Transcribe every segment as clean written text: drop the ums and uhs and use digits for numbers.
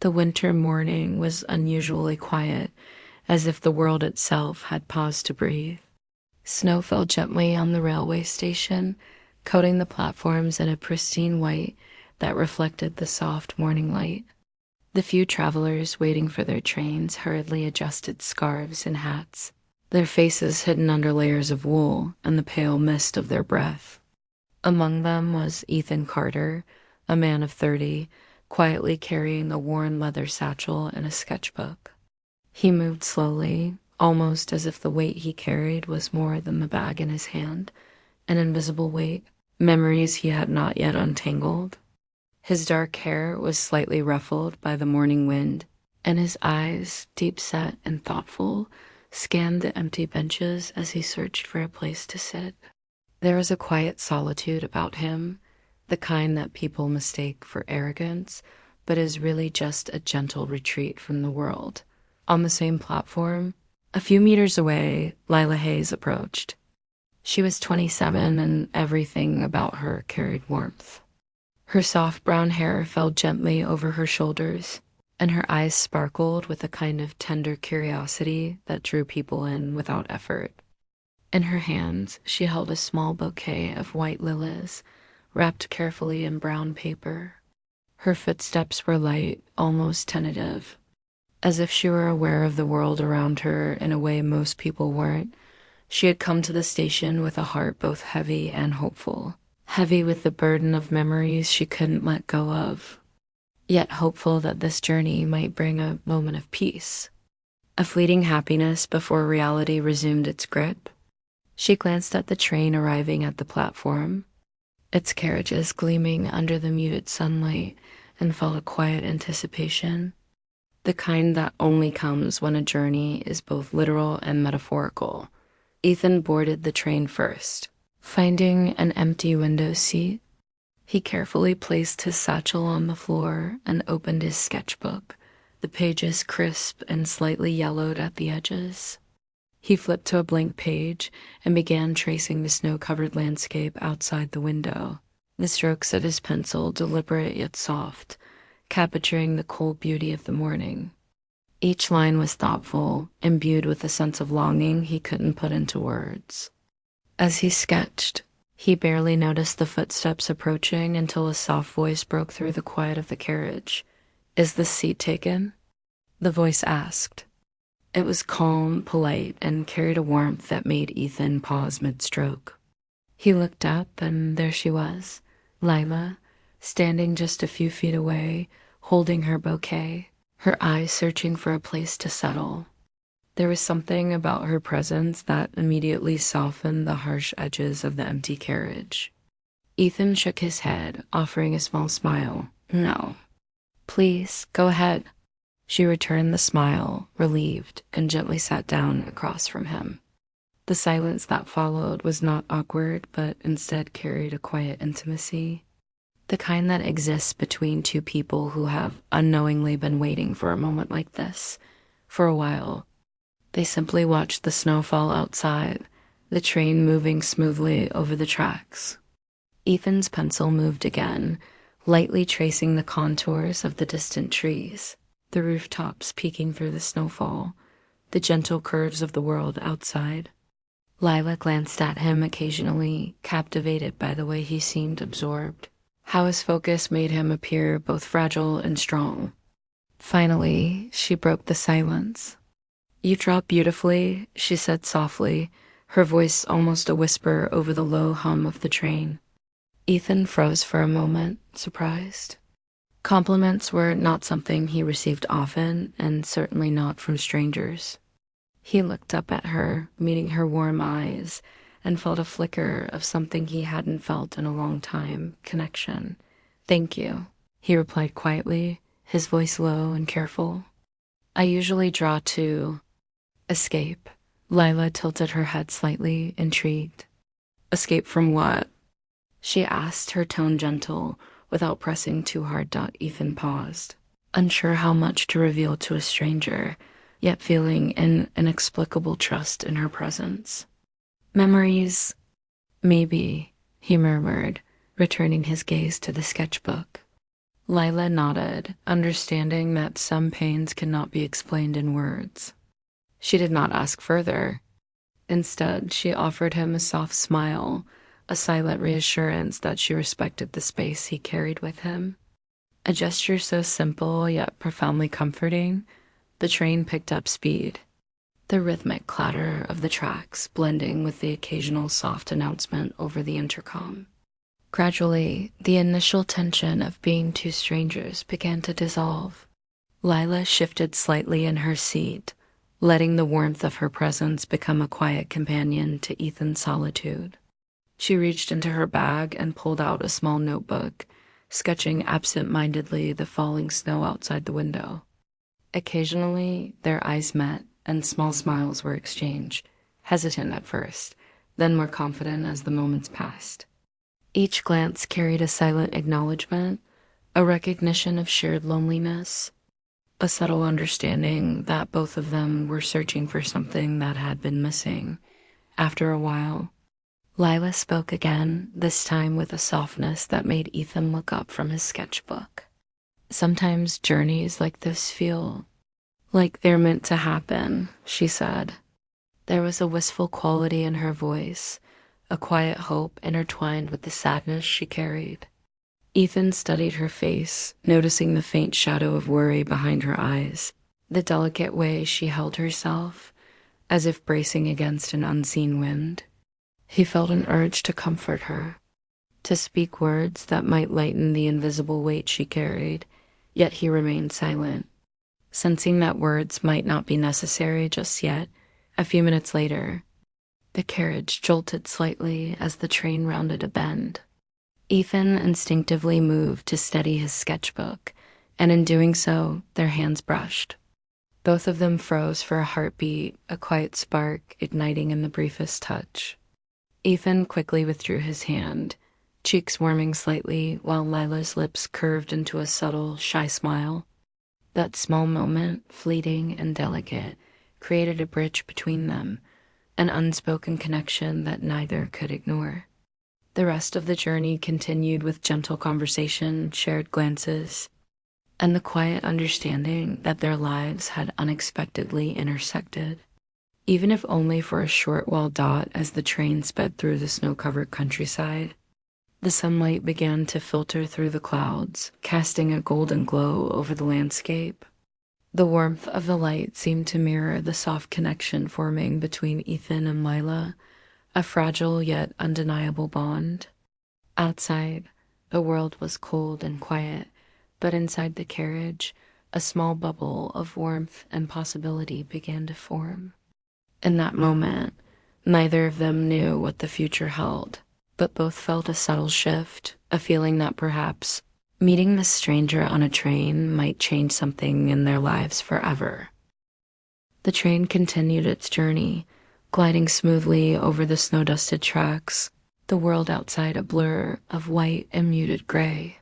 The winter morning was unusually quiet, as if the world itself had paused to breathe. Snow fell gently on the railway station, coating the platforms in a pristine white that reflected the soft morning light. The few travelers waiting for their trains hurriedly adjusted scarves and hats, their faces hidden under layers of wool and the pale mist of their breath. Among them was Ethan Carter, a man of 30, quietly carrying a worn leather satchel and a sketchbook. He moved slowly, almost as if the weight he carried was more than the bag in his hand, an invisible weight, memories he had not yet untangled. His dark hair was slightly ruffled by the morning wind, and his eyes, deep-set and thoughtful, scanned the empty benches as he searched for a place to sit. There was a quiet solitude about him, the kind that people mistake for arrogance, but is really just a gentle retreat from the world. On the same platform, a few meters away, Lila Hayes approached. She was 27, and everything about her carried warmth. Her soft brown hair fell gently over her shoulders, and her eyes sparkled with a kind of tender curiosity that drew people in without effort. In her hands, she held a small bouquet of white lilies, wrapped carefully in brown paper. Her footsteps were light, almost tentative, as if she were aware of the world around her in a way most people weren't. She had come to the station with a heart both heavy and hopeful, heavy with the burden of memories she couldn't let go of, yet hopeful that this journey might bring a moment of peace, a fleeting happiness before reality resumed its grip. She glanced at the train arriving at the platform, its carriages gleaming under the muted sunlight, and felt a quiet anticipation, the kind that only comes when a journey is both literal and metaphorical. Ethan boarded the train first. Finding an empty window seat, he carefully placed his satchel on the floor and opened his sketchbook, the pages crisp and slightly yellowed at the edges. He flipped to a blank page and began tracing the snow-covered landscape outside the window, the strokes of his pencil deliberate yet soft, capturing the cold beauty of the morning. Each line was thoughtful, imbued with a sense of longing he couldn't put into words. As he sketched, he barely noticed the footsteps approaching until a soft voice broke through the quiet of the carriage. "Is this seat taken?" the voice asked. It was calm, polite, and carried a warmth that made Ethan pause mid-stroke. He looked up, and there she was, Lila, standing just a few feet away, holding her bouquet, her eyes searching for a place to settle. There was something about her presence that immediately softened the harsh edges of the empty carriage. Ethan shook his head, offering a small smile. "No." "Please, go ahead." She returned the smile, relieved, and gently sat down across from him. The silence that followed was not awkward, but instead carried a quiet intimacy, the kind that exists between two people who have unknowingly been waiting for a moment like this. For a while, they simply watched the snow fall outside, the train moving smoothly over the tracks. Ethan's pencil moved again, lightly tracing the contours of the distant trees, the rooftops peeking through the snowfall, the gentle curves of the world outside. Lila glanced at him occasionally, captivated by the way he seemed absorbed, how his focus made him appear both fragile and strong. Finally, she broke the silence. "You draw beautifully," she said softly, her voice almost a whisper over the low hum of the train. Ethan froze for a moment, surprised. Compliments were not something he received often, and certainly not from strangers. He looked up at her, meeting her warm eyes, and felt a flicker of something he hadn't felt in a long time, connection. "Thank you," he replied quietly, his voice low and careful. "I usually draw to escape." Lila tilted her head slightly, intrigued. "Escape from what?" she asked, her tone gentle, without pressing too hard. Ethan paused, unsure how much to reveal to a stranger, yet feeling an inexplicable trust in her presence. "Memories, maybe," he murmured, returning his gaze to the sketchbook. Lila nodded, understanding that some pains cannot be explained in words. She did not ask further. Instead, she offered him a soft smile, a silent reassurance that she respected the space he carried with him. A gesture so simple yet profoundly comforting, the train picked up speed, the rhythmic clatter of the tracks blending with the occasional soft announcement over the intercom. Gradually, the initial tension of being two strangers began to dissolve. Lila shifted slightly in her seat, letting the warmth of her presence become a quiet companion to Ethan's solitude. She reached into her bag and pulled out a small notebook, sketching absent-mindedly the falling snow outside the window. Occasionally, their eyes met, and small smiles were exchanged, hesitant at first, then more confident as the moments passed. Each glance carried a silent acknowledgement, a recognition of shared loneliness, a subtle understanding that both of them were searching for something that had been missing. After a while, Lila spoke again, this time with a softness that made Ethan look up from his sketchbook. Sometimes journeys like this feel like they're meant to happen, she said. There was a wistful quality in her voice, a quiet hope intertwined with the sadness she carried. Ethan studied her face, noticing the faint shadow of worry behind her eyes, the delicate way she held herself, as if bracing against an unseen wind. He felt an urge to comfort her, to speak words that might lighten the invisible weight she carried, yet he remained silent. Sensing that words might not be necessary just yet, a few minutes later, the carriage jolted slightly as the train rounded a bend. Ethan instinctively moved to steady his sketchbook, and in doing so, their hands brushed. Both of them froze for a heartbeat, a quiet spark igniting in the briefest touch. Ethan quickly withdrew his hand, cheeks warming slightly while Lila's lips curved into a subtle, shy smile. That small moment, fleeting and delicate, created a bridge between them, an unspoken connection that neither could ignore. The rest of the journey continued with gentle conversation, shared glances, and the quiet understanding that their lives had unexpectedly intersected, even if only for a short while dot as the train sped through the snow-covered countryside. The sunlight began to filter through the clouds, casting a golden glow over the landscape. The warmth of the light seemed to mirror the soft connection forming between Ethan and Lila, a fragile yet undeniable bond. Outside, the world was cold and quiet, but inside the carriage, a small bubble of warmth and possibility began to form. In that moment, neither of them knew what the future held, but both felt a subtle shift, a feeling that perhaps meeting this stranger on a train might change something in their lives forever. The train continued its journey, gliding smoothly over the snow-dusted tracks, the world outside a blur of white and muted gray.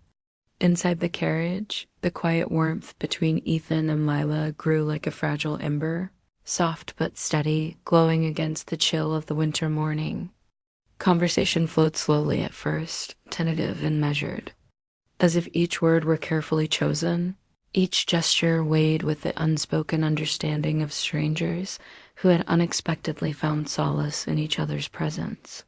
Inside the carriage, the quiet warmth between Ethan and Lila grew like a fragile ember, soft but steady, glowing against the chill of the winter morning. Conversation flowed slowly at first, tentative and measured, as if each word were carefully chosen, each gesture weighed with the unspoken understanding of strangers who had unexpectedly found solace in each other's presence.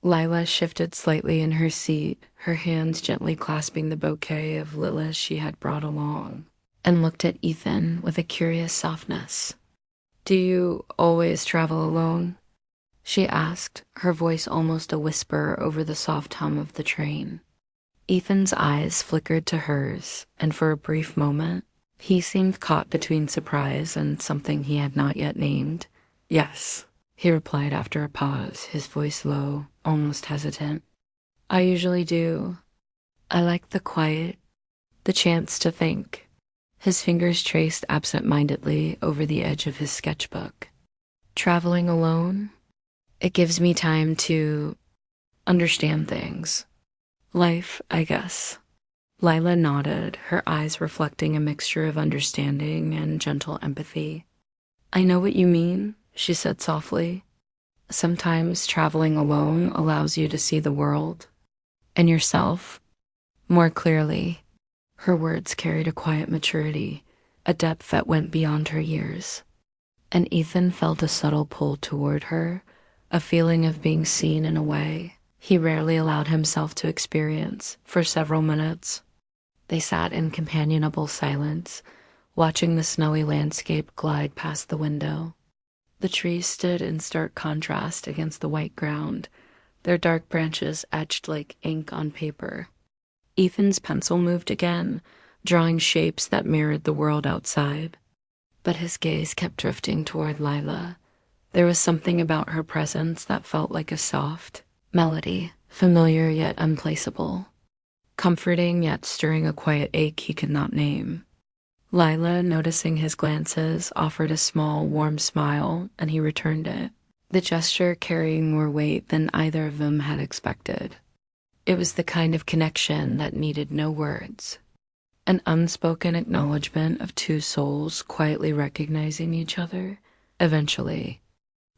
Lila shifted slightly in her seat, her hands gently clasping the bouquet of lilas she had brought along, and looked at Ethan with a curious softness. "Do you always travel alone?" she asked, her voice almost a whisper over the soft hum of the train. Ethan's eyes flickered to hers, and for a brief moment, he seemed caught between surprise and something he had not yet named. "Yes," he replied after a pause, his voice low, almost hesitant. "I usually do. I like the quiet, the chance to think." His fingers traced absent-mindedly over the edge of his sketchbook. "Traveling alone? It gives me time to understand things. Life, I guess." Lila nodded, her eyes reflecting a mixture of understanding and gentle empathy. "I know what you mean," she said softly. "Sometimes traveling alone allows you to see the world and yourself more clearly." Her words carried a quiet maturity, a depth that went beyond her years. And Ethan felt a subtle pull toward her, a feeling of being seen in a way he rarely allowed himself to experience for several minutes. They sat in companionable silence, watching the snowy landscape glide past the window. The trees stood in stark contrast against the white ground, their dark branches etched like ink on paper. Ethan's pencil moved again, drawing shapes that mirrored the world outside. But his gaze kept drifting toward Lila. There was something about her presence that felt like a soft melody, familiar yet unplaceable, comforting yet stirring a quiet ache he could not name. Lila, noticing his glances, offered a small, warm smile, and he returned it, the gesture carrying more weight than either of them had expected. It was the kind of connection that needed no words, an unspoken acknowledgement of two souls quietly recognizing each other. Eventually,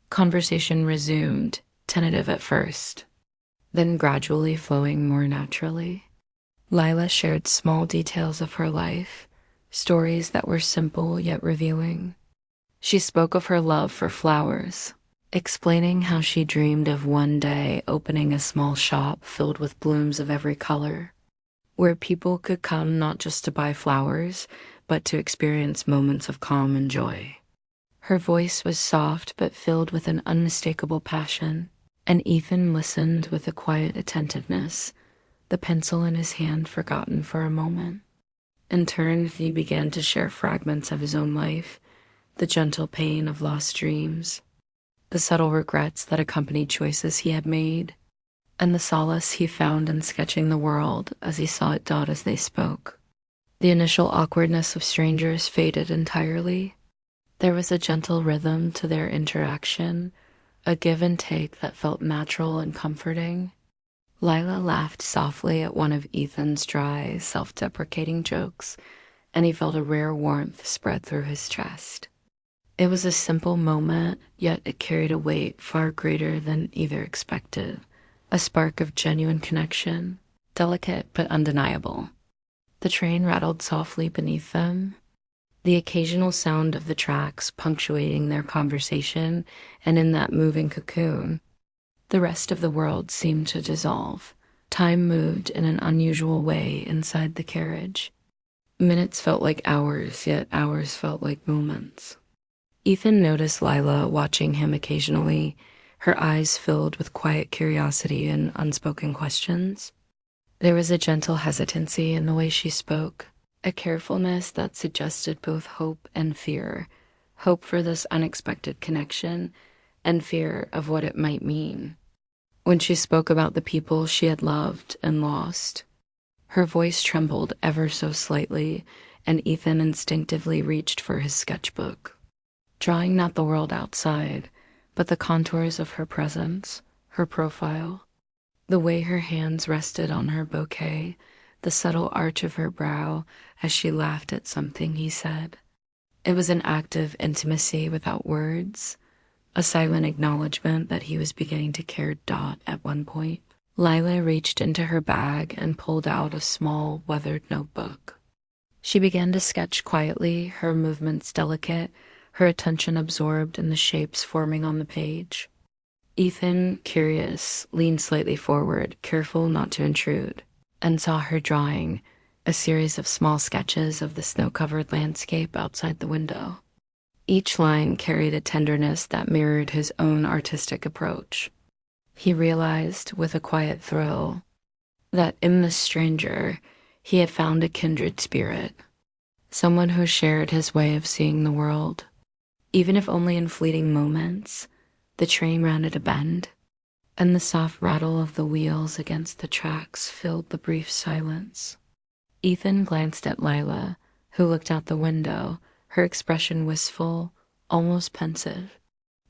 conversation resumed, tentative at first, then gradually flowing more naturally. Lila shared small details of her life, stories that were simple yet revealing. She spoke of her love for flowers, explaining how she dreamed of one day opening a small shop filled with blooms of every color, where people could come not just to buy flowers, but to experience moments of calm and joy. Her voice was soft but filled with an unmistakable passion, and Ethan listened with a quiet attentiveness, the pencil in his hand forgotten for a moment. In turn, he began to share fragments of his own life, the gentle pain of lost dreams, the subtle regrets that accompanied choices he had made, and the solace he found in sketching the world as he saw it dot as they spoke. The initial awkwardness of strangers faded entirely. There was a gentle rhythm to their interaction, a give and take that felt natural and comforting. Lila laughed softly at one of Ethan's dry, self-deprecating jokes, and he felt a rare warmth spread through his chest. It was a simple moment, yet it carried a weight far greater than either expected, a spark of genuine connection, delicate but undeniable. The train rattled softly beneath them, the occasional sound of the tracks punctuating their conversation, and in that moving cocoon, the rest of the world seemed to dissolve. Time moved in an unusual way inside the carriage. Minutes felt like hours, yet hours felt like moments. Ethan noticed Lila watching him occasionally, her eyes filled with quiet curiosity and unspoken questions. There was a gentle hesitancy in the way she spoke, a carefulness that suggested both hope and fear, hope for this unexpected connection, and fear of what it might mean. When she spoke about the people she had loved and lost, her voice trembled ever so slightly, and Ethan instinctively reached for his sketchbook, drawing not the world outside, but the contours of her presence, her profile, the way her hands rested on her bouquet, the subtle arch of her brow as she laughed at something he said. It was an act of intimacy without words, a silent acknowledgement that he was beginning to care at one point. Lila reached into her bag and pulled out a small, weathered notebook. She began to sketch quietly, her movements delicate, her attention absorbed in the shapes forming on the page. Ethan, curious, leaned slightly forward, careful not to intrude, and saw her drawing, a series of small sketches of the snow-covered landscape outside the window. Each line carried a tenderness that mirrored his own artistic approach. He realized, with a quiet thrill, that in this stranger he had found a kindred spirit, someone who shared his way of seeing the world. Even if only in fleeting moments, the train rounded a bend, and the soft rattle of the wheels against the tracks filled the brief silence. Ethan glanced at Lila, who looked out the window, her expression wistful, almost pensive.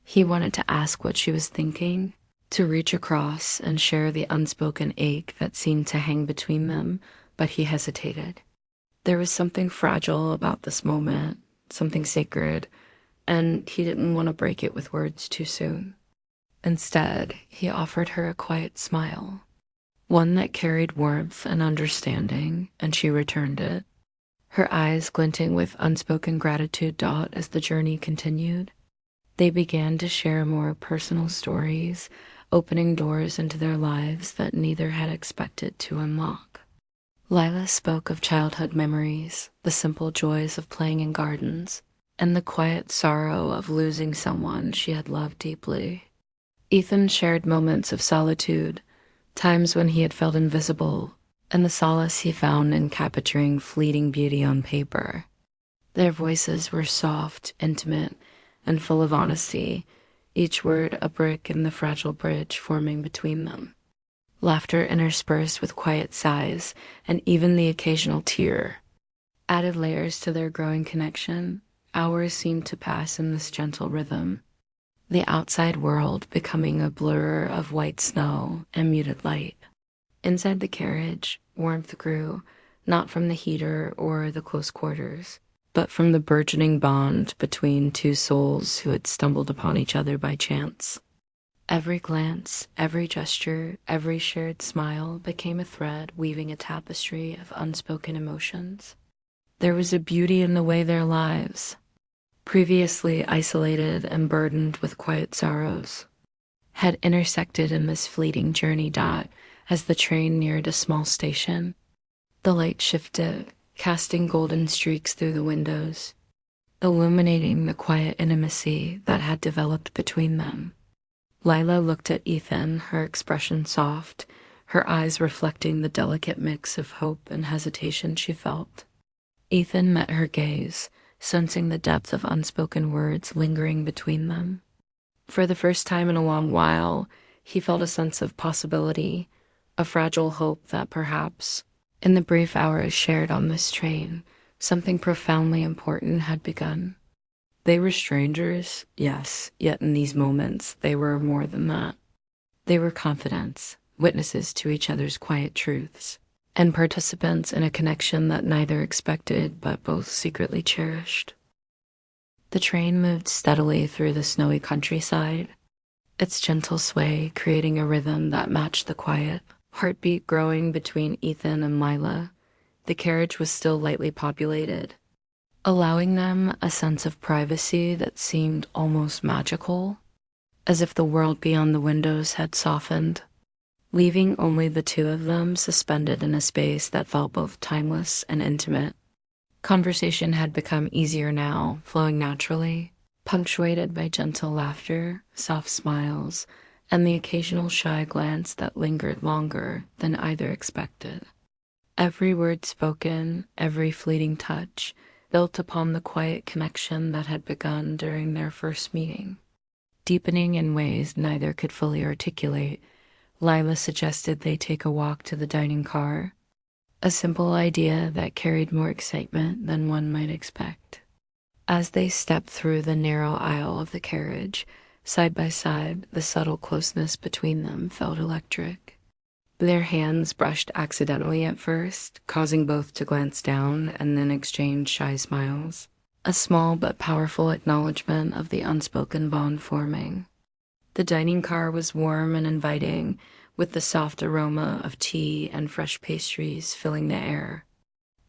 He wanted to ask what she was thinking, to reach across and share the unspoken ache that seemed to hang between them, but he hesitated. There was something fragile about this moment, something sacred, and he didn't want to break it with words too soon. Instead, he offered her a quiet smile, one that carried warmth and understanding, and she returned it, her eyes glinting with unspoken gratitude. As the journey continued, they began to share more personal stories, opening doors into their lives that neither had expected to unlock. Lila spoke of childhood memories, the simple joys of playing in gardens, and the quiet sorrow of losing someone she had loved deeply. Ethan shared moments of solitude, times when he had felt invisible, and the solace he found in capturing fleeting beauty on paper. Their voices were soft, intimate, and full of honesty, each word a brick in the fragile bridge forming between them. Laughter interspersed with quiet sighs, and even the occasional tear added layers to their growing connection. Hours seemed to pass in this gentle rhythm, the outside world becoming a blur of white snow and muted light. Inside the carriage, warmth grew, not from the heater or the close quarters, but from the burgeoning bond between two souls who had stumbled upon each other by chance. Every glance, every gesture, every shared smile became a thread weaving a tapestry of unspoken emotions. There was a beauty in the way their lives, previously isolated and burdened with quiet sorrows, had intersected in this fleeting journey. As the train neared a small station, the light shifted, casting golden streaks through the windows, illuminating the quiet intimacy that had developed between them. Lila looked at Ethan, her expression soft, her eyes reflecting the delicate mix of hope and hesitation she felt. Ethan met her gaze, sensing the depth of unspoken words lingering between them. For the first time in a long while, he felt a sense of possibility, a fragile hope that perhaps, in the brief hours shared on this train, something profoundly important had begun. They were strangers, yes, yet in these moments they were more than that. They were confidants, witnesses to each other's quiet truths, and participants in a connection that neither expected but both secretly cherished. The train moved steadily through the snowy countryside, its gentle sway creating a rhythm that matched the quiet heartbeat growing between Ethan and Lila. The carriage was still lightly populated, allowing them a sense of privacy that seemed almost magical, as if the world beyond the windows had softened, leaving only the two of them suspended in a space that felt both timeless and intimate. Conversation had become easier now, flowing naturally, punctuated by gentle laughter, soft smiles, and the occasional shy glance that lingered longer than either expected. Every word spoken, every fleeting touch, built upon the quiet connection that had begun during their first meeting. Deepening in ways neither could fully articulate, Lila suggested they take a walk to the dining car, a simple idea that carried more excitement than one might expect. As they stepped through the narrow aisle of the carriage, side by side, the subtle closeness between them felt electric. Their hands brushed accidentally at first, causing both to glance down and then exchange shy smiles, a small but powerful acknowledgement of the unspoken bond forming. The dining car was warm and inviting, with the soft aroma of tea and fresh pastries filling the air.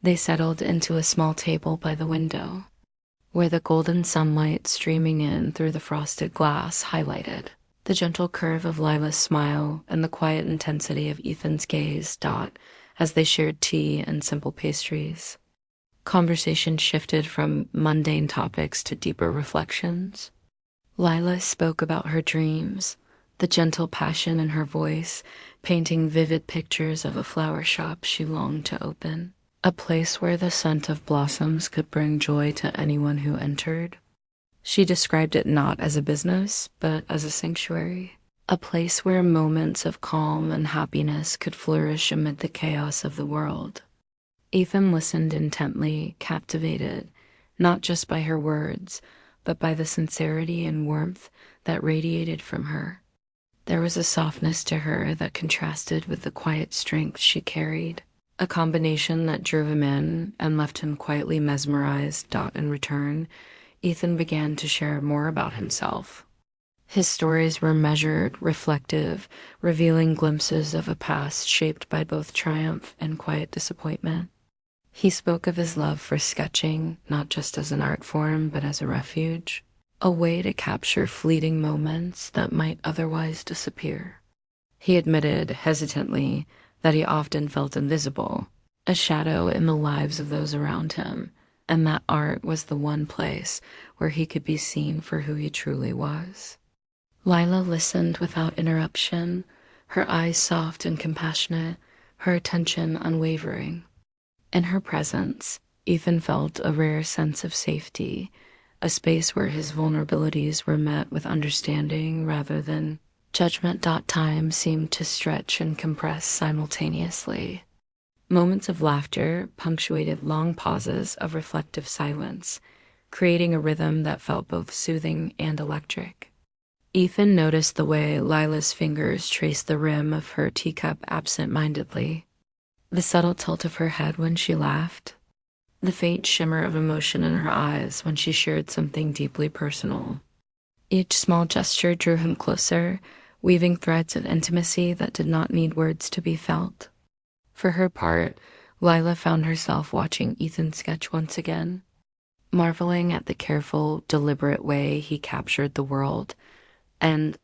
They settled into a small table by the window, where the golden sunlight streaming in through the frosted glass highlighted the gentle curve of Lila's smile and the quiet intensity of Ethan's gaze. As they shared tea and simple pastries, conversation shifted from mundane topics to deeper reflections. Lila spoke about her dreams, the gentle passion in her voice, painting vivid pictures of a flower shop she longed to open, a place where the scent of blossoms could bring joy to anyone who entered. She described it not as a business, but as a sanctuary, a place where moments of calm and happiness could flourish amid the chaos of the world. Ethan listened intently, captivated, not just by her words, but by the sincerity and warmth that radiated from her. There was a softness to her that contrasted with the quiet strength she carried, a combination that drew him in and left him quietly mesmerized. In return, Ethan began to share more about himself, His stories were measured, reflective, revealing glimpses of a past shaped by both triumph and quiet disappointment. He spoke of his love for sketching, not just as an art form, but as a refuge, a way to capture fleeting moments that might otherwise disappear. He admitted, hesitantly, that he often felt invisible, a shadow in the lives of those around him, and that art was the one place where he could be seen for who he truly was. Lila listened without interruption, her eyes soft and compassionate, her attention unwavering. In her presence, Ethan felt a rare sense of safety, a space where his vulnerabilities were met with understanding rather than judgment. Time seemed to stretch and compress simultaneously. Moments of laughter punctuated long pauses of reflective silence, creating a rhythm that felt both soothing and electric. Ethan noticed the way Lila's fingers traced the rim of her teacup absent-mindedly, the subtle tilt of her head when she laughed, the faint shimmer of emotion in her eyes when she shared something deeply personal. Each small gesture drew him closer, weaving threads of intimacy that did not need words to be felt. For her part, Lila found herself watching Ethan sketch once again, marveling at the careful, deliberate way he captured the world, and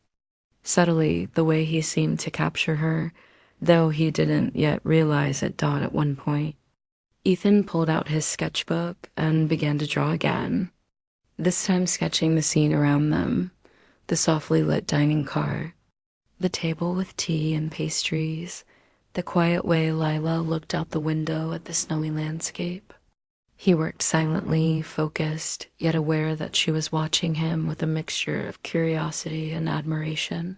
subtly the way he seemed to capture her, though he didn't yet realize it. At one point, Ethan pulled out his sketchbook and began to draw again, this time sketching the scene around them, the softly lit dining car, the table with tea and pastries, the quiet way Lila looked out the window at the snowy landscape. He worked silently, focused, yet aware that she was watching him with a mixture of curiosity and admiration.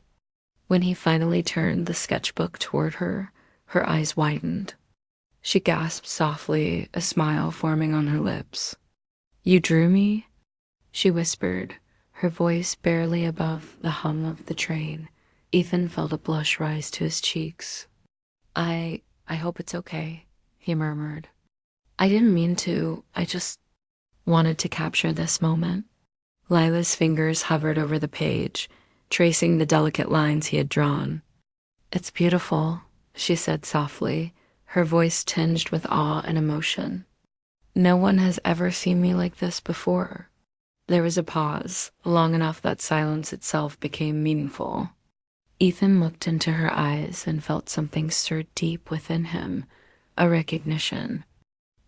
When he finally turned the sketchbook toward her, her eyes widened. She gasped softly, a smile forming on her lips. "You drew me?" she whispered, her voice barely above the hum of the train. Ethan felt a blush rise to his cheeks. I hope it's okay," he murmured. "I didn't mean to. I just wanted to capture this moment." Lila's fingers hovered over the page, tracing the delicate lines he had drawn. "It's beautiful," she said softly, her voice tinged with awe and emotion. "No one has ever seen me like this before." There was a pause, long enough that silence itself became meaningful. Ethan looked into her eyes and felt something stirred deep within him, a recognition,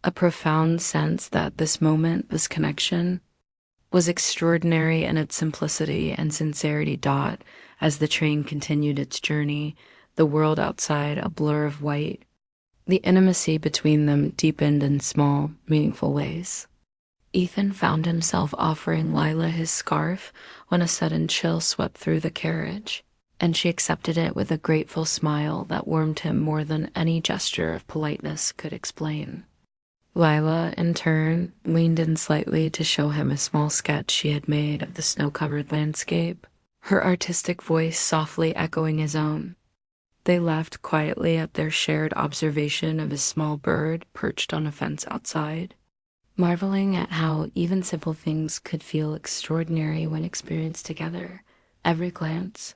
a profound sense that this moment, this connection, was extraordinary in its simplicity and sincerity. As the train continued its journey, the world outside a blur of white, the intimacy between them deepened in small, meaningful ways. Ethan found himself offering Lila his scarf when a sudden chill swept through the carriage, and she accepted it with a grateful smile that warmed him more than any gesture of politeness could explain. Lila, in turn, leaned in slightly to show him a small sketch she had made of the snow-covered landscape, her artistic voice softly echoing his own. They laughed quietly at their shared observation of a small bird perched on a fence outside, marveling at how even simple things could feel extraordinary when experienced together. Every glance,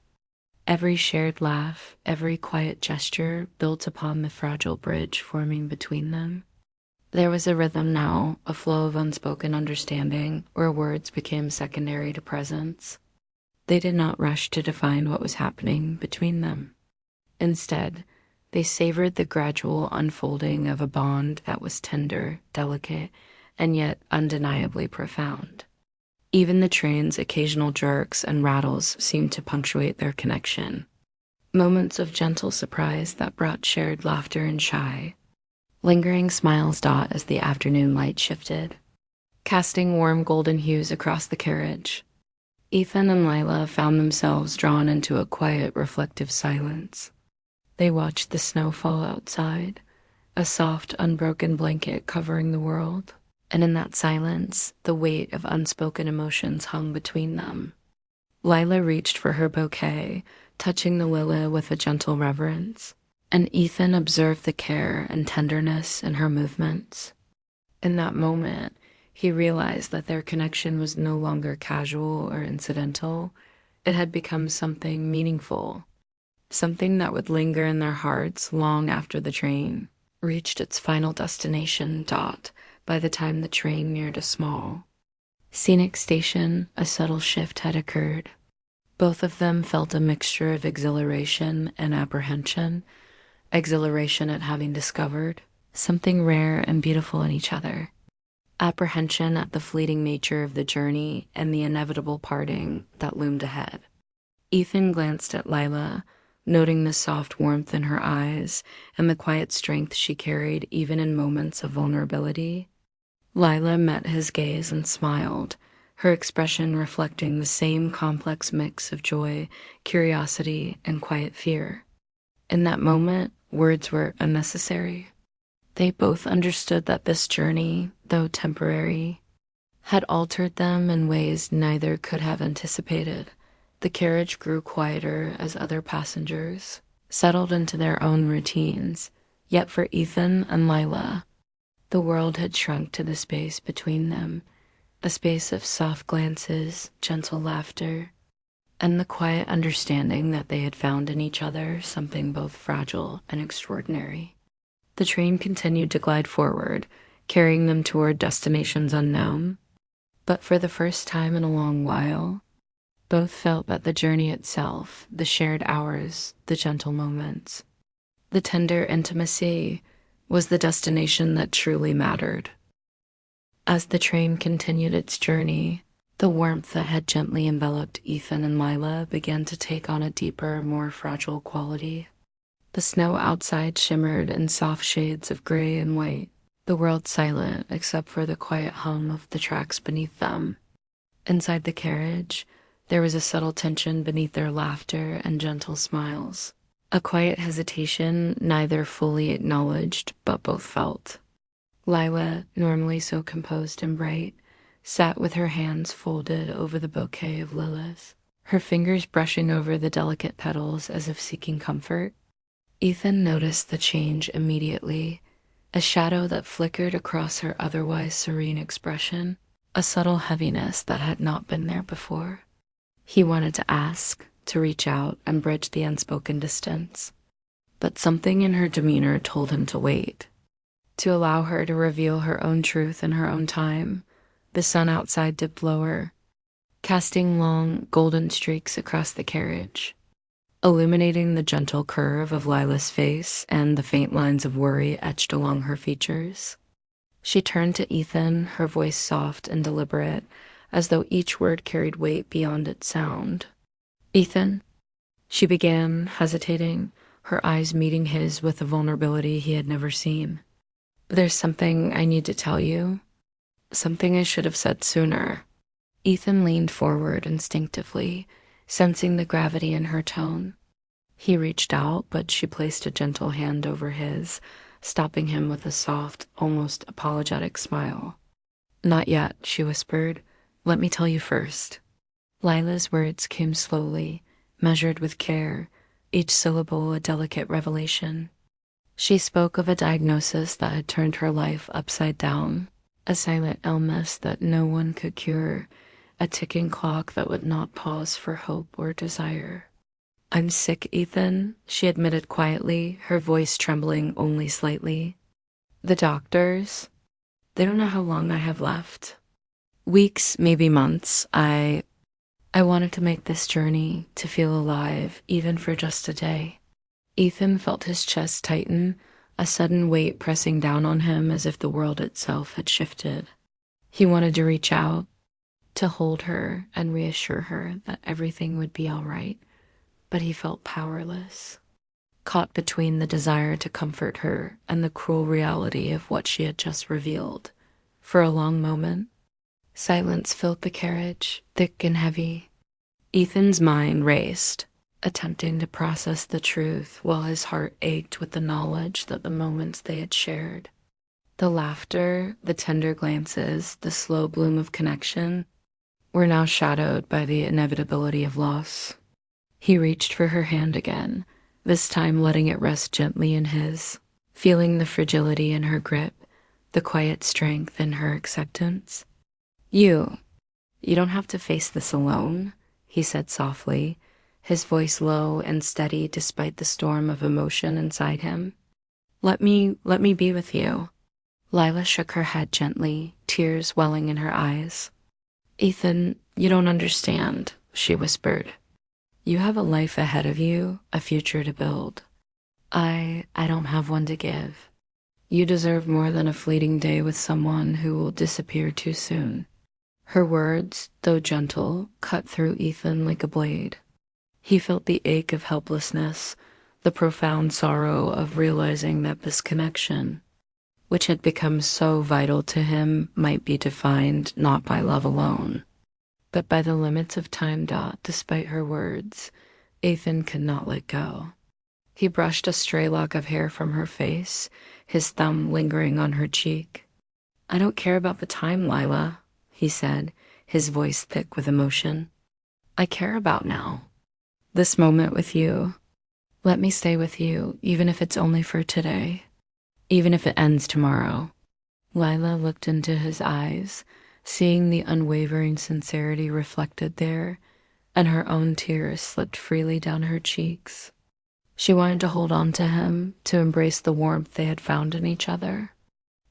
every shared laugh, every quiet gesture built upon the fragile bridge forming between them. There was a rhythm now, a flow of unspoken understanding, where words became secondary to presence. They did not rush to define what was happening between them. Instead, they savored the gradual unfolding of a bond that was tender, delicate, and yet undeniably profound. Even the train's occasional jerks and rattles seemed to punctuate their connection. Moments of gentle surprise that brought shared laughter and shy, lingering smiles. As the afternoon light shifted, casting warm golden hues across the carriage, Ethan and Lila found themselves drawn into a quiet, reflective silence. They watched the snow fall outside, a soft, unbroken blanket covering the world. And in that silence, the weight of unspoken emotions hung between them. Lila reached for her bouquet, touching the Lila with a gentle reverence, and Ethan observed the care and tenderness in her movements. In that moment, he realized that their connection was no longer casual or incidental. It had become something meaningful, something that would linger in their hearts long after the train reached its final destination dot. By the time the train neared a small, scenic station, a subtle shift had occurred. Both of them felt a mixture of exhilaration and apprehension, exhilaration at having discovered something rare and beautiful in each other, apprehension at the fleeting nature of the journey and the inevitable parting that loomed ahead. Ethan glanced at Lila, noting the soft warmth in her eyes and the quiet strength she carried even in moments of vulnerability. Lila met his gaze and smiled, her expression reflecting the same complex mix of joy, curiosity, and quiet fear. In that moment, words were unnecessary. They both understood that this journey, though temporary, had altered them in ways neither could have anticipated. The carriage grew quieter as other passengers settled into their own routines, yet for Ethan and Lila, the world had shrunk to the space between them, a space of soft glances, gentle laughter, and the quiet understanding that they had found in each other something both fragile and extraordinary. The train continued to glide forward, carrying them toward destinations unknown, but for the first time in a long while, both felt that the journey itself, the shared hours, the gentle moments, the tender intimacy, was the destination that truly mattered. As the train continued its journey, the warmth that had gently enveloped Ethan and Lila began to take on a deeper, more fragile quality. The snow outside shimmered in soft shades of gray and white, the world silent except for the quiet hum of the tracks beneath them. Inside the carriage, there was a subtle tension beneath their laughter and gentle smiles. A quiet hesitation neither fully acknowledged but both felt. Lila, normally so composed and bright, sat with her hands folded over the bouquet of lilies, her fingers brushing over the delicate petals as if seeking comfort. Ethan noticed the change immediately, a shadow that flickered across her otherwise serene expression, a subtle heaviness that had not been there before. He wanted to ask, to reach out and bridge the unspoken distance, but something in her demeanor told him to wait, to allow her to reveal her own truth in her own time. The sun outside dipped lower, casting long, golden streaks across the carriage, illuminating the gentle curve of Lila's face and the faint lines of worry etched along her features. She turned to Ethan, her voice soft and deliberate, as though each word carried weight beyond its sound. "Ethan," she began, hesitating, her eyes meeting his with a vulnerability he had never seen. "There's something I need to tell you. Something I should have said sooner." Ethan leaned forward instinctively, sensing the gravity in her tone. He reached out, but she placed a gentle hand over his, stopping him with a soft, almost apologetic smile. "Not yet," she whispered. "Let me tell you first." Lila's words came slowly, measured with care, each syllable a delicate revelation. She spoke of a diagnosis that had turned her life upside down, a silent illness that no one could cure, a ticking clock that would not pause for hope or desire. "I'm sick, Ethan," she admitted quietly, her voice trembling only slightly. "The doctors, they don't know how long I have left. Weeks, maybe months. I wanted to make this journey, to feel alive, even for just a day." Ethan felt his chest tighten, a sudden weight pressing down on him as if the world itself had shifted. He wanted to reach out, to hold her and reassure her that everything would be all right, but he felt powerless, caught between the desire to comfort her and the cruel reality of what she had just revealed. For a long moment, silence filled the carriage, thick and heavy. Ethan's mind raced, attempting to process the truth while his heart ached with the knowledge that the moments they had shared, the laughter, the tender glances, the slow bloom of connection, were now shadowed by the inevitability of loss. He reached for her hand again, this time letting it rest gently in his, feeling the fragility in her grip, the quiet strength in her acceptance. You don't have to face this alone," he said softly, his voice low and steady despite the storm of emotion inside him. Let me be with you. Lila shook her head gently, tears welling in her eyes. Ethan, you don't understand, she whispered. You have a life ahead of you, a future to build. I don't have one to give. You deserve more than a fleeting day with someone who will disappear too soon. Her words, though gentle, cut through Ethan like a blade. He felt the ache of helplessness, the profound sorrow of realizing that this connection, which had become so vital to him, might be defined not by love alone, but by the limits of time. Despite her words, Ethan could not let go. He brushed a stray lock of hair from her face, his thumb lingering on her cheek. I don't care about the time, Lila, he said, his voice thick with emotion. I care about now. This moment with you. Let me stay with you, even if it's only for today. Even if it ends tomorrow. Lila looked into his eyes, seeing the unwavering sincerity reflected there, and her own tears slipped freely down her cheeks. She wanted to hold on to him, to embrace the warmth they had found in each other.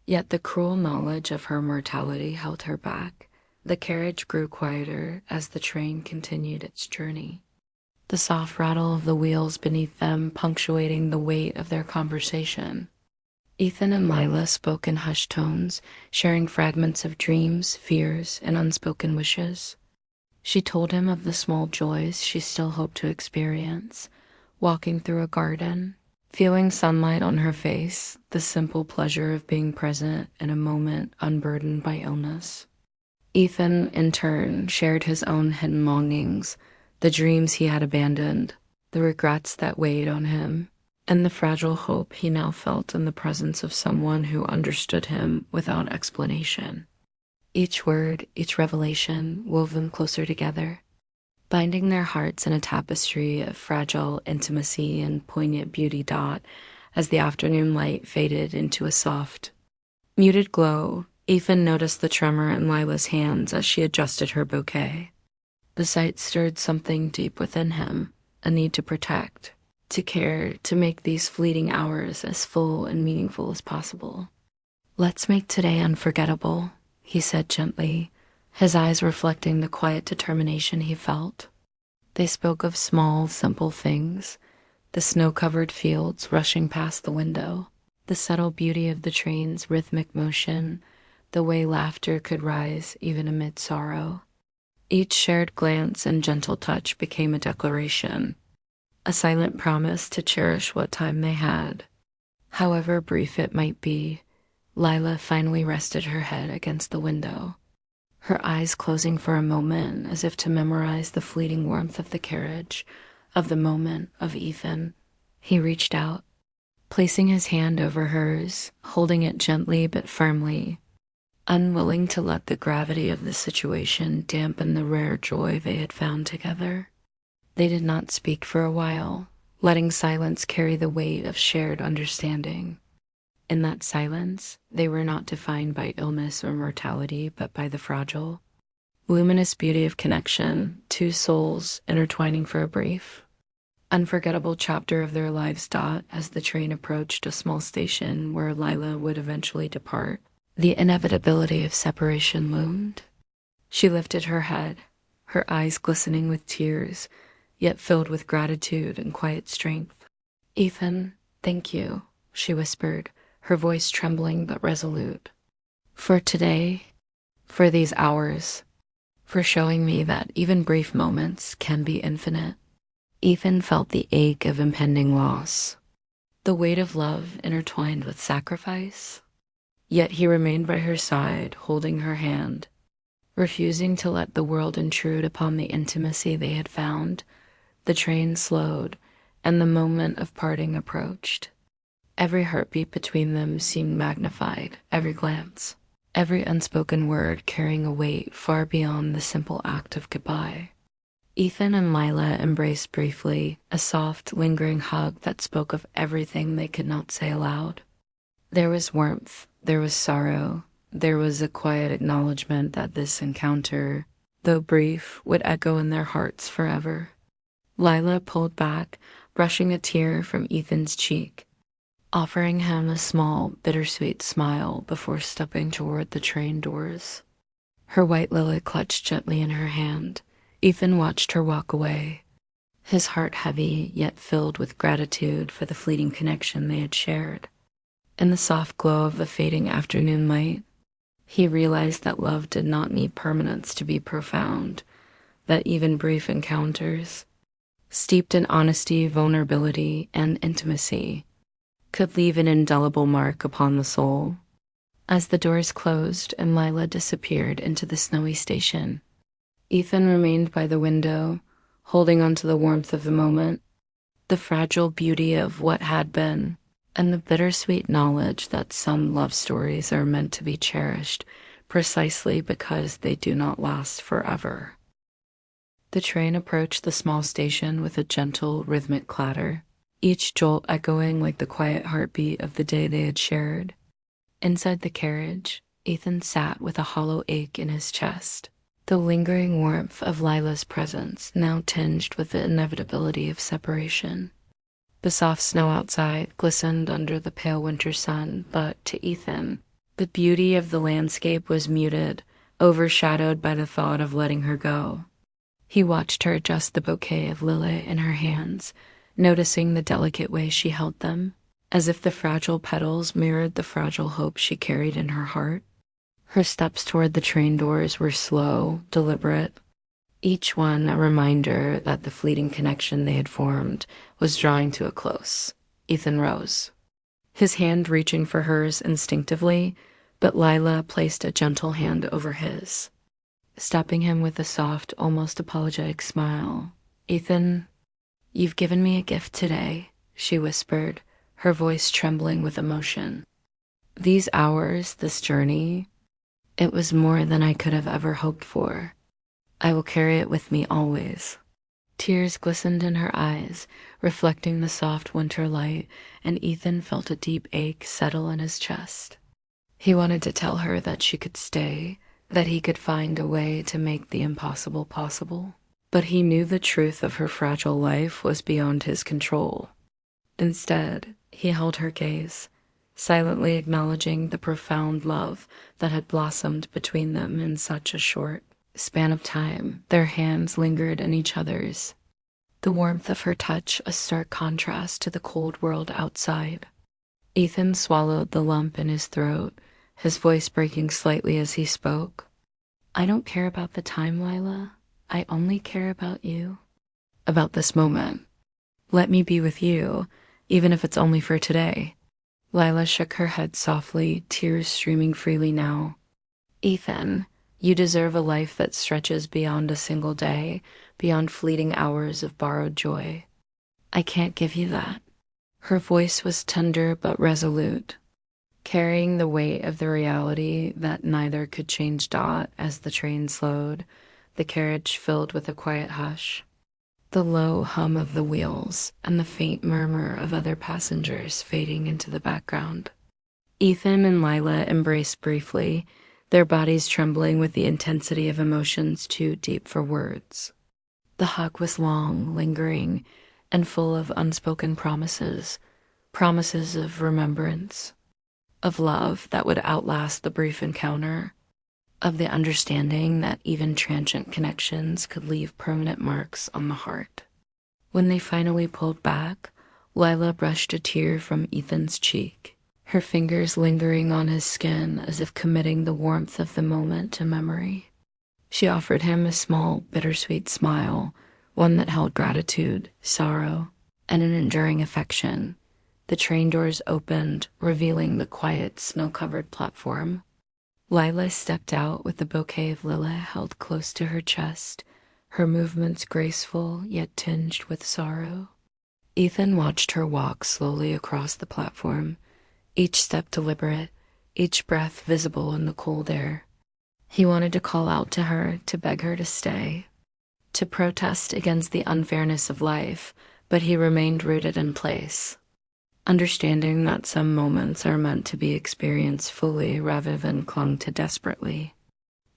Yet the cruel knowledge of her mortality held her back. The carriage grew quieter as the train continued its journey, the soft rattle of the wheels beneath them punctuating the weight of their conversation. Ethan and Lila spoke in hushed tones, sharing fragments of dreams, fears, and unspoken wishes. She told him of the small joys she still hoped to experience, walking through a garden, feeling sunlight on her face, the simple pleasure of being present in a moment unburdened by illness. Ethan, in turn, shared his own hidden longings, the dreams he had abandoned, the regrets that weighed on him, and the fragile hope he now felt in the presence of someone who understood him without explanation. Each word, each revelation wove them closer together, binding their hearts in a tapestry of fragile intimacy and poignant beauty. As the afternoon light faded into a soft, muted glow, Ethan noticed the tremor in Lila's hands as she adjusted her bouquet. The sight stirred something deep within him, a need to protect, to care, to make these fleeting hours as full and meaningful as possible. Let's make today unforgettable, he said gently, his eyes reflecting the quiet determination he felt. They spoke of small, simple things, the snow-covered fields rushing past the window, the subtle beauty of the train's rhythmic motion, the way laughter could rise even amid sorrow. Each shared glance and gentle touch became a declaration, a silent promise to cherish what time they had. However brief it might be, Lila finally rested her head against the window, her eyes closing for a moment as if to memorize the fleeting warmth of the carriage, of the moment, of Ethan. He reached out, placing his hand over hers, holding it gently but firmly, unwilling to let the gravity of the situation dampen the rare joy they had found together. They did not speak for a while, letting silence carry the weight of shared understanding. In that silence, they were not defined by illness or mortality, but by the fragile, luminous beauty of connection, two souls intertwining for a brief, unforgettable chapter of their lives. As the train approached a small station where Lila would eventually depart, the inevitability of separation loomed. She lifted her head, her eyes glistening with tears, yet filled with gratitude and quiet strength. Ethan, thank you, she whispered, her voice trembling but resolute. For today, for these hours, for showing me that even brief moments can be infinite. Ethan felt the ache of impending loss, the weight of love intertwined with sacrifice. Yet he remained by her side, holding her hand, refusing to let the world intrude upon the intimacy they had found. The train slowed, and the moment of parting approached. Every heartbeat between them seemed magnified, every glance, every unspoken word carrying a weight far beyond the simple act of goodbye. Ethan and Lila embraced briefly, a soft, lingering hug that spoke of everything they could not say aloud. There was warmth, there was sorrow, there was a quiet acknowledgement that this encounter, though brief, would echo in their hearts forever. Lila pulled back, brushing a tear from Ethan's cheek, offering him a small, bittersweet smile before stepping toward the train doors. Her white lily clutched gently in her hand. Ethan watched her walk away, his heart heavy yet filled with gratitude for the fleeting connection they had shared. In the soft glow of the fading afternoon light, he realized that love did not need permanence to be profound, that even brief encounters, steeped in honesty, vulnerability, and intimacy, could leave an indelible mark upon the soul. As the doors closed and Lila disappeared into the snowy station, Ethan remained by the window, holding on to the warmth of the moment, the fragile beauty of what had been, and the bittersweet knowledge that some love stories are meant to be cherished precisely because they do not last forever. The train approached the small station with a gentle, rhythmic clatter, each jolt echoing like the quiet heartbeat of the day they had shared. Inside the carriage, Ethan sat with a hollow ache in his chest, the lingering warmth of Lila's presence now tinged with the inevitability of separation. The soft snow outside glistened under the pale winter sun, but to Ethan, the beauty of the landscape was muted, overshadowed by the thought of letting her go. He watched her adjust the bouquet of lily in her hands, noticing the delicate way she held them, as if the fragile petals mirrored the fragile hope she carried in her heart. Her steps toward the train doors were slow, deliberate, each one a reminder that the fleeting connection they had formed was drawing to a close. Ethan rose, his hand reaching for hers instinctively, but Lila placed a gentle hand over his, stopping him with a soft, almost apologetic smile. "Ethan, you've given me a gift today," she whispered, her voice trembling with emotion. "These hours, this journey, it was more than I could have ever hoped for. I will carry it with me always." Tears glistened in her eyes, reflecting the soft winter light, and Ethan felt a deep ache settle in his chest. He wanted to tell her that she could stay, that he could find a way to make the impossible possible. But he knew the truth of her fragile life was beyond his control. Instead, he held her gaze, silently acknowledging the profound love that had blossomed between them in such a short span of time. Their hands lingered in each other's, the warmth of her touch a stark contrast to the cold world outside. Ethan swallowed the lump in his throat, his voice breaking slightly as he spoke. "I don't care about the time, Lila. I only care about you. About this moment. Let me be with you, even if it's only for today." Lila shook her head softly, tears streaming freely now. "Ethan, you deserve a life that stretches beyond a single day, beyond fleeting hours of borrowed joy. I can't give you that." Her voice was tender but resolute, carrying the weight of the reality that neither could change. As the train slowed, the carriage filled with a quiet hush, the low hum of the wheels and the faint murmur of other passengers fading into the background. Ethan and Lila embraced briefly, their bodies trembling with the intensity of emotions too deep for words. The hug was long, lingering, and full of unspoken promises, promises of remembrance, of love that would outlast the brief encounter, of the understanding that even transient connections could leave permanent marks on the heart. When they finally pulled back, Lila brushed a tear from Ethan's cheek, her fingers lingering on his skin as if committing the warmth of the moment to memory. She offered him a small, bittersweet smile, one that held gratitude, sorrow, and an enduring affection. The train doors opened, revealing the quiet, snow-covered platform. Lila stepped out with the bouquet of lilac held close to her chest, her movements graceful yet tinged with sorrow. Ethan watched her walk slowly across the platform, each step deliberate, each breath visible in the cold air. He wanted to call out to her, to beg her to stay, to protest against the unfairness of life, but he remained rooted in place, understanding that some moments are meant to be experienced fully rather than clung to desperately.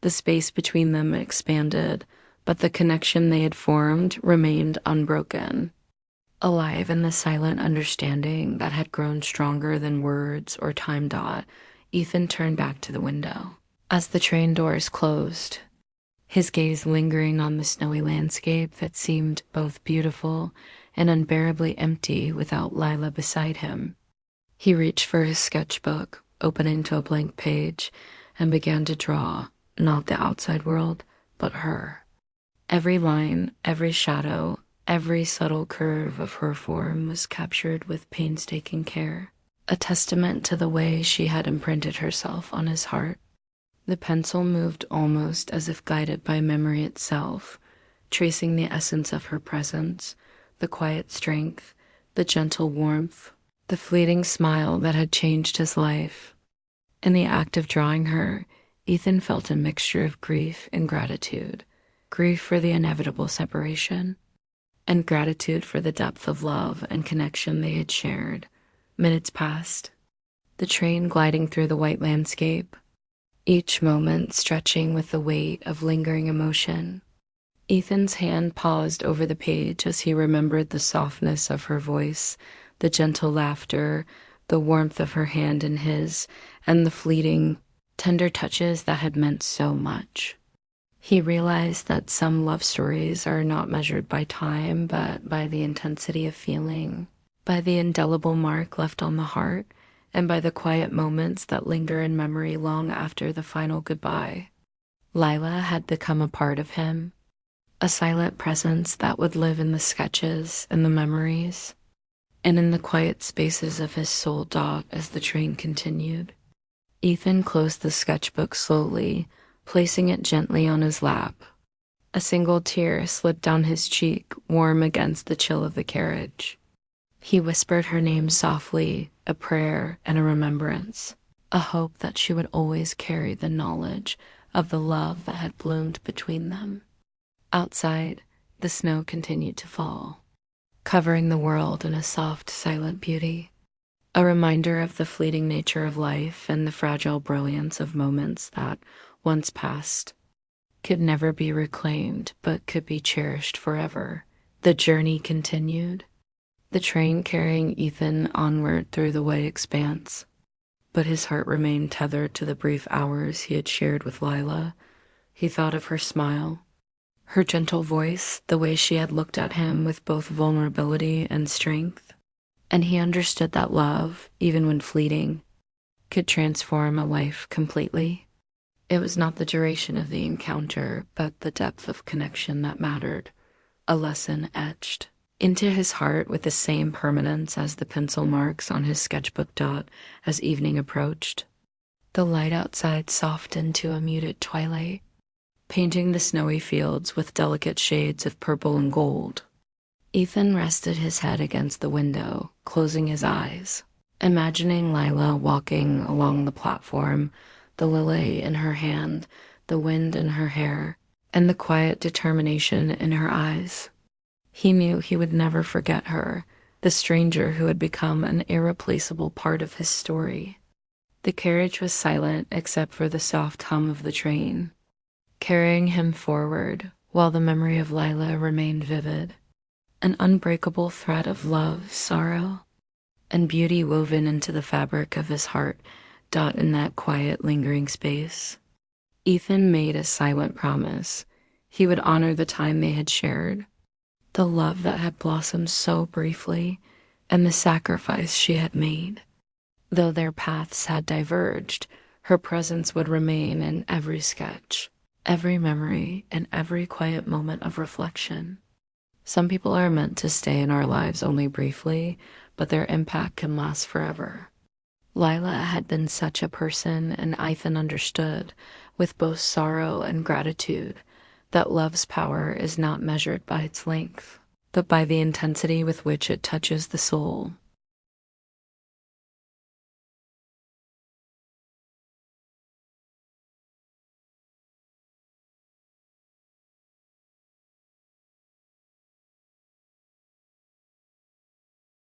The space between them expanded, but the connection they had formed remained unbroken. Alive in the silent understanding that had grown stronger than words or time dot, Ethan turned back to the window. As the train doors closed, his gaze lingering on the snowy landscape that seemed both beautiful and unbearably empty without Lila beside him, he reached for his sketchbook, opening to a blank page, and began to draw, not the outside world, but her. Every line, every shadow, every subtle curve of her form was captured with painstaking care, a testament to the way she had imprinted herself on his heart. The pencil moved almost as if guided by memory itself, tracing the essence of her presence, the quiet strength, the gentle warmth, the fleeting smile that had changed his life. In the act of drawing her, Ethan felt a mixture of grief and gratitude. Grief for the inevitable separation, and gratitude for the depth of love and connection they had shared. Minutes passed, the train gliding through the white landscape, each moment stretching with the weight of lingering emotion. Ethan's hand paused over the page as he remembered the softness of her voice, the gentle laughter, the warmth of her hand in his, and the fleeting, tender touches that had meant so much. He realized that some love stories are not measured by time, but by the intensity of feeling, by the indelible mark left on the heart, and by the quiet moments that linger in memory long after the final goodbye. Lila had become a part of him, a silent presence that would live in the sketches and the memories, and in the quiet spaces of his soul. As the train continued, Ethan closed the sketchbook slowly, placing it gently on his lap. A single tear slipped down his cheek, warm against the chill of the carriage. He whispered her name softly, a prayer and a remembrance, a hope that she would always carry the knowledge of the love that had bloomed between them. Outside, the snow continued to fall, covering the world in a soft, silent beauty, a reminder of the fleeting nature of life and the fragile brilliance of moments that, once past, could never be reclaimed but could be cherished forever. The journey continued, the train carrying Ethan onward through the white expanse, but his heart remained tethered to the brief hours he had shared with Lila. He thought of her smile, her gentle voice, the way she had looked at him with both vulnerability and strength, and he understood that love, even when fleeting, could transform a life completely. It was not the duration of the encounter, but the depth of connection that mattered, a lesson etched into his heart with the same permanence as the pencil marks on his sketchbook as evening approached. The light outside softened to a muted twilight, painting the snowy fields with delicate shades of purple and gold. Ethan rested his head against the window, closing his eyes, imagining Lila walking along the platform, the lily in her hand, the wind in her hair, and the quiet determination in her eyes. He knew he would never forget her, the stranger who had become an irreplaceable part of his story. The carriage was silent except for the soft hum of the train, carrying him forward while the memory of Lila remained vivid, an unbreakable thread of love, sorrow, and beauty woven into the fabric of his heart. In that quiet, lingering space, Ethan made a silent promise. He would honor the time they had shared, the love that had blossomed so briefly, and the sacrifice she had made. Though their paths had diverged, her presence would remain in every sketch, every memory, and every quiet moment of reflection. Some people are meant to stay in our lives only briefly, but their impact can last forever. Lila had been such a person, and Ethan understood, with both sorrow and gratitude, that love's power is not measured by its length, but by the intensity with which it touches the soul.